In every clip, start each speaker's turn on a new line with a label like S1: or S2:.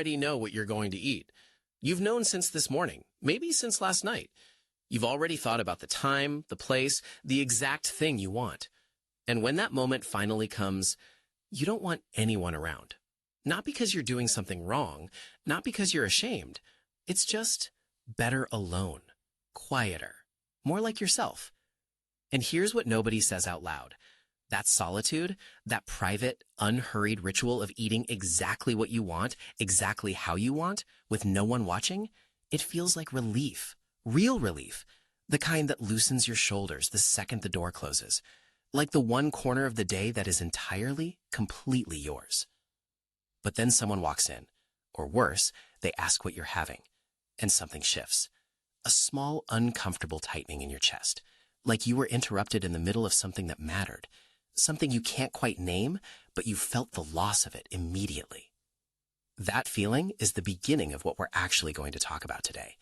S1: already know what you're going to eat. You've known since this morning, maybe since last night. You've already thought about the time, the place, the exact thing you want. And when that moment finally comes, you don't want anyone around. Not because you're doing something wrong, not because you're ashamed. It's just better alone, quieter, more like yourself. And here's what nobody says out loud. That solitude, that private, unhurried ritual of eating exactly what you want, exactly how you want, with no one watching, it feels like relief, real relief, the kind that loosens your shoulders the second the door closes, like the one corner of the day that is entirely, completely yours. But then someone walks in, or worse, they ask what you're having, and something shifts. A small, uncomfortable tightening in your chest, like you were interrupted in the middle of something that mattered, something you can't quite name, but you felt the loss of it immediately. That feeling is the beginning of what we're actually going to talk about today.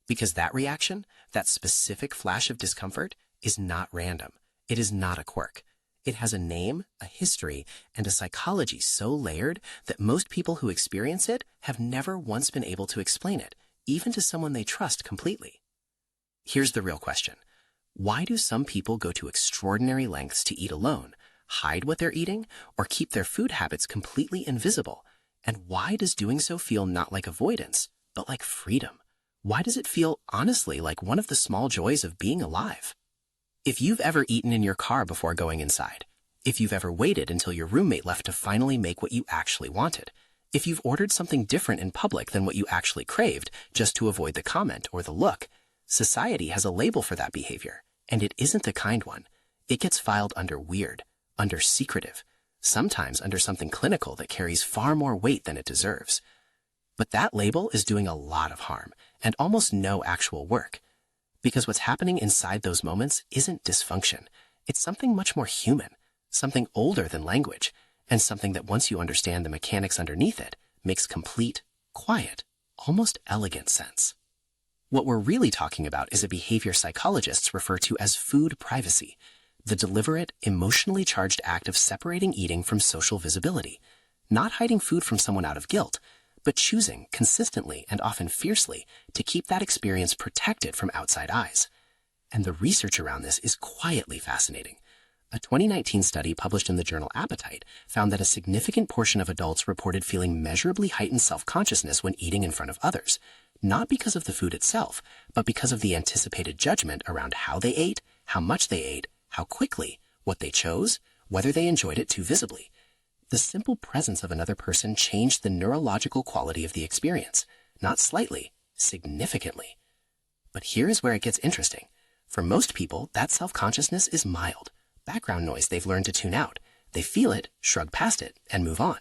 S1: Because that reaction, that specific flash of discomfort, is not random. It is not a quirk. It has a name, a history, and a psychology so layered that most people who experience it have never once been able to explain it, even to someone they trust completely. Here's the real question. Why do some people go to extraordinary lengths to eat alone, hide what they're eating, or keep their food habits completely invisible? And why does doing so feel not like avoidance, but like freedom? Why does it feel, honestly, like one of the small joys of being alive? If you've ever eaten in your car before going inside, if you've ever waited until your roommate left to finally make what you actually wanted, if you've ordered something different in public than what you actually craved just to avoid the comment or the look, society has a label for that behavior, and it isn't the kind one. It gets filed under weird, under secretive, sometimes under something clinical that carries far more weight than it deserves. But that label is doing a lot of harm and almost no actual work. Because what's happening inside those moments isn't dysfunction. It's something much more human, something older than language, and something that once you understand the mechanics underneath it, makes complete, quiet, almost elegant sense. What we're really talking about is a behavior psychologists refer to as food privacy, the deliberate, emotionally charged act of separating eating from social visibility, not hiding food from someone out of guilt, but choosing consistently and often fiercely to keep that experience protected from outside eyes. And the research around this is quietly fascinating. A 2019 study published in the journal Appetite found that a significant portion of adults reported feeling measurably heightened self-consciousness when eating in front of others, not because of the food itself, but because of the anticipated judgment around how they ate, how much they ate, how quickly, what they chose, whether they enjoyed it too visibly. The simple presence of another person changed the neurological quality of the experience, not slightly, significantly. But here is where it gets interesting. For most people, that self-consciousness is mild, background noise they've learned to tune out. They feel it, shrug past it, and move on.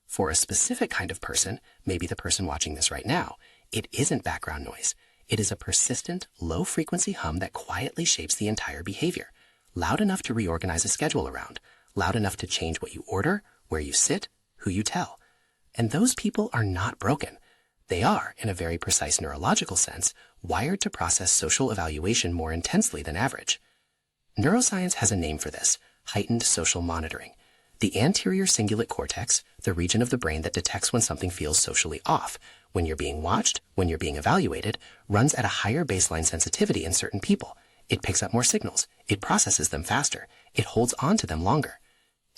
S1: For a specific kind of person, maybe the person watching this right now, it isn't background noise. It is a persistent, low-frequency hum that quietly shapes the entire behavior, loud enough to reorganize a schedule around, loud enough to change what you order, where you sit, who you tell. And those people are not broken. They are, in a very precise neurological sense, wired to process social evaluation more intensely than average. Neuroscience has a name for this: heightened social monitoring. The anterior cingulate cortex, the region of the brain that detects when something feels socially off, when you're being watched, when you're being evaluated, runs at a higher baseline sensitivity in certain people. It picks up more signals. It processes them faster. It holds on to them longer.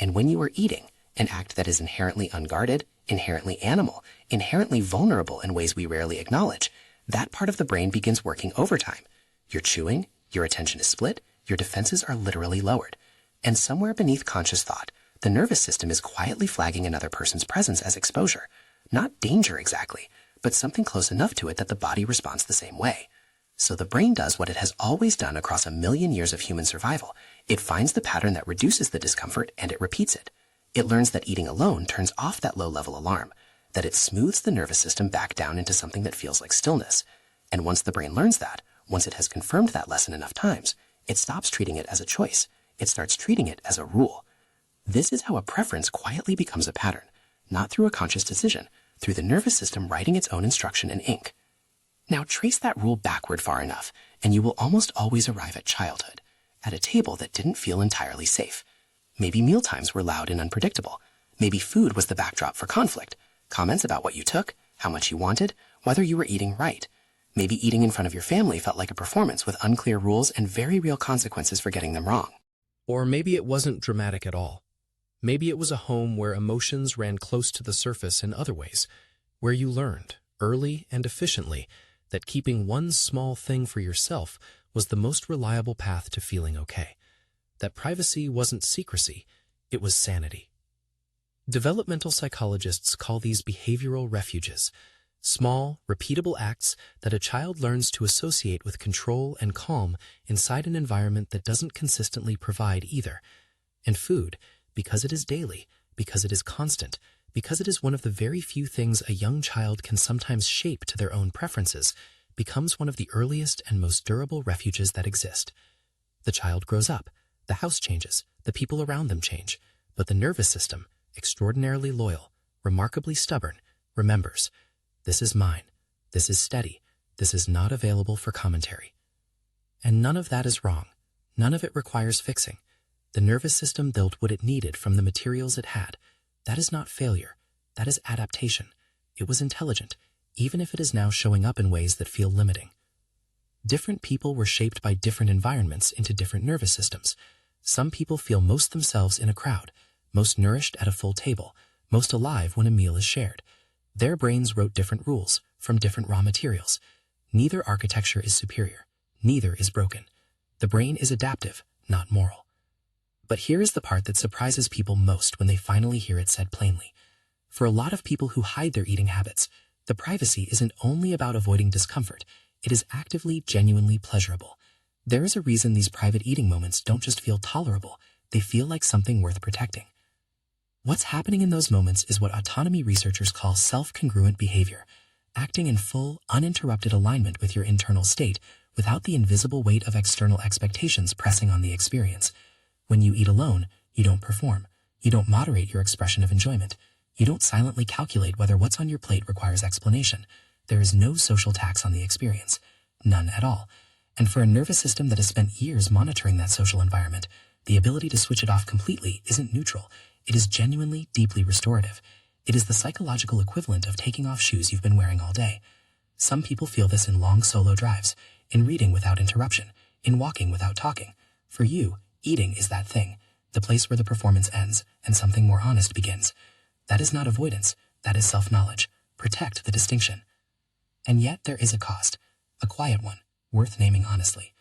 S1: And when you are eating, an act that is inherently unguarded, inherently animal, inherently vulnerable in ways we rarely acknowledge, that part of the brain begins working overtime. You're chewing, your attention is split, your defenses are literally lowered. And somewhere beneath conscious thought, the nervous system is quietly flagging another person's presence as exposure. Not danger exactly, but something close enough to it that the body responds the same way. So the brain does what it has always done across 1,000,000 years of human survival. It finds the pattern that reduces the discomfort and it repeats it. It learns that eating alone turns off that low-level alarm, that it smooths the nervous system back down into something that feels like stillness. And once the brain learns that, once it has confirmed that lesson enough times, it stops treating it as a choice. It starts treating it as a rule. This is how a preference quietly becomes a pattern, not through a conscious decision, through the nervous system writing its own instruction in ink. Now trace that rule backward far enough, and you will almost always arrive at childhood, at a table that didn't feel entirely safe. Maybe mealtimes were loud and unpredictable. Maybe food was the backdrop for conflict. Comments about what you took,
S2: how much you wanted, whether you were eating right. Maybe eating in front of your family felt like a performance with unclear rules and very real consequences for getting them wrong.
S3: Or maybe it wasn't dramatic at all. Maybe it was a home where emotions ran close to the surface in other ways, where you learned, early and efficiently, that keeping one small thing for yourself was the most reliable path to feeling okay. That privacy wasn't secrecy, it was sanity. Developmental psychologists call these behavioral refuges, small, repeatable acts that a child learns to associate with control and calm inside an environment that doesn't consistently provide either. And food, because it is daily, because it is constant, because it is one of the very few things a young child can sometimes shape to their own preferences, becomes one of the earliest and most durable refuges that exist. The child grows up, the house changes, the people around them change, but the nervous system, extraordinarily loyal, remarkably stubborn, remembers, this is mine, this is steady, this is not available for commentary. And none of that is wrong. None of it requires fixing. The nervous system built what it needed from the materials it had. That is not failure. That is adaptation. It was intelligent, even if it is now showing up in ways that feel limiting. Different people were shaped by different environments into different nervous systems. Some people feel most themselves in a crowd, most nourished at a full table, most alive when a meal is shared. Their brains wrote different rules from different raw materials. Neither architecture is superior. Neither is broken. The brain is adaptive, not moral. But here is the part that surprises people most when they finally hear it said plainly. For a lot of people who hide their eating habits, the privacy isn't only about avoiding discomfort. It is actively, genuinely pleasurable. There is a reason these private eating moments don't just feel tolerable. They feel like something worth protecting. What's happening in those moments is what autonomy researchers call self-congruent behavior, acting in full, uninterrupted alignment with your internal state without the invisible weight of external expectations pressing on the experience. When you eat alone, you don't perform. You don't moderate your expression of enjoyment. You don't silently calculate whether what's on your plate requires explanation. There is no social tax on the experience. None at all. And for a nervous system that has spent years monitoring that social environment, the ability to switch it off completely isn't neutral. It is genuinely, deeply restorative. It is the psychological equivalent of taking off shoes you've been wearing all day. Some people feel this in long solo drives, in reading without interruption, in walking without talking. For you, eating is that thing, the place where the performance ends and something more honest begins. That is not avoidance. That is self-knowledge. Protect the distinction. And yet there is a cost, a quiet one, worth naming honestly.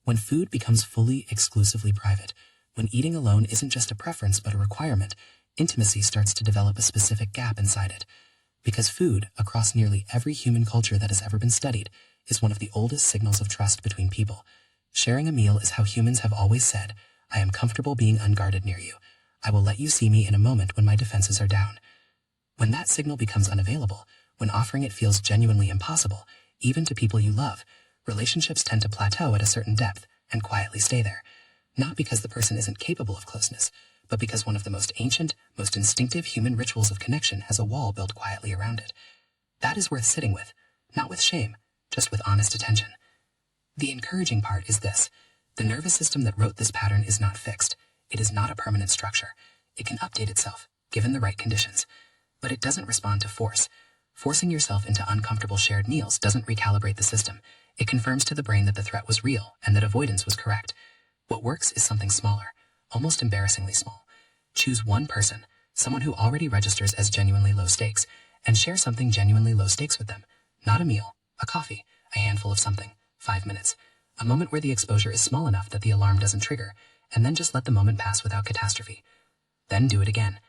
S3: When food becomes fully, exclusively private, when eating alone isn't just a preference but a requirement, intimacy starts to develop a specific gap inside it. Because food, across nearly every human culture that has ever been studied, is one of the oldest signals of trust between people. Sharing a meal is how humans have always said, I am comfortable being unguarded near you. I will let you see me in a moment when my defenses are down. When that signal becomes unavailable, when offering it feels genuinely impossible, even to people you love, relationships tend to plateau at a certain depth and quietly stay there. Not because the person isn't capable of closeness, but because one of the most ancient, most instinctive human rituals of connection has a wall built quietly around it. That is worth sitting with, not with shame, just with honest attention. The encouraging part is this. The nervous system that wrote this pattern is not fixed. It is not a permanent structure. It can update itself, given the right conditions. But it doesn't respond to force. Forcing yourself into uncomfortable shared meals doesn't recalibrate the system. It confirms to the brain that the threat was real and that avoidance was correct. What works is something smaller, almost embarrassingly small. Choose one person, someone who already registers as genuinely low stakes, and share something genuinely low stakes with them. Not a meal, a coffee, a handful of something, 5 minutes. A moment where the exposure is small enough that the alarm doesn't trigger, and then just let the moment pass without catastrophe. Then do it again.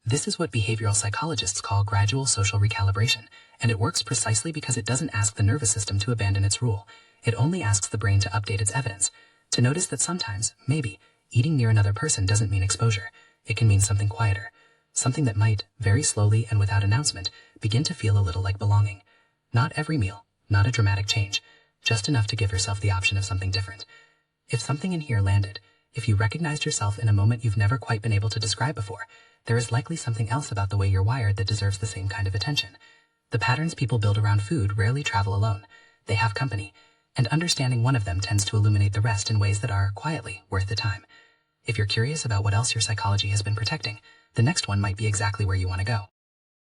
S3: This is what behavioral psychologists call gradual social recalibration, and it works precisely because it doesn't ask the nervous system to abandon its rule. It only asks the brain to update its evidence, to notice that sometimes, maybe, eating near another person doesn't mean exposure. It can mean something quieter, something that might, very slowly and without announcement, begin to feel a little like belonging. Not every meal, not a dramatic change, just enough to give yourself the option of something different. If something in here landed, if you recognized yourself in a moment you've never quite been able to describe before, there is likely something else about the way you're wired that deserves the same kind of attention. The patterns people build around food rarely travel alone. They have company, and understanding one of them tends to illuminate the rest in ways that are, quietly, worth the time. If you're curious about what else your psychology has been protecting, the next one might be exactly where you want to go.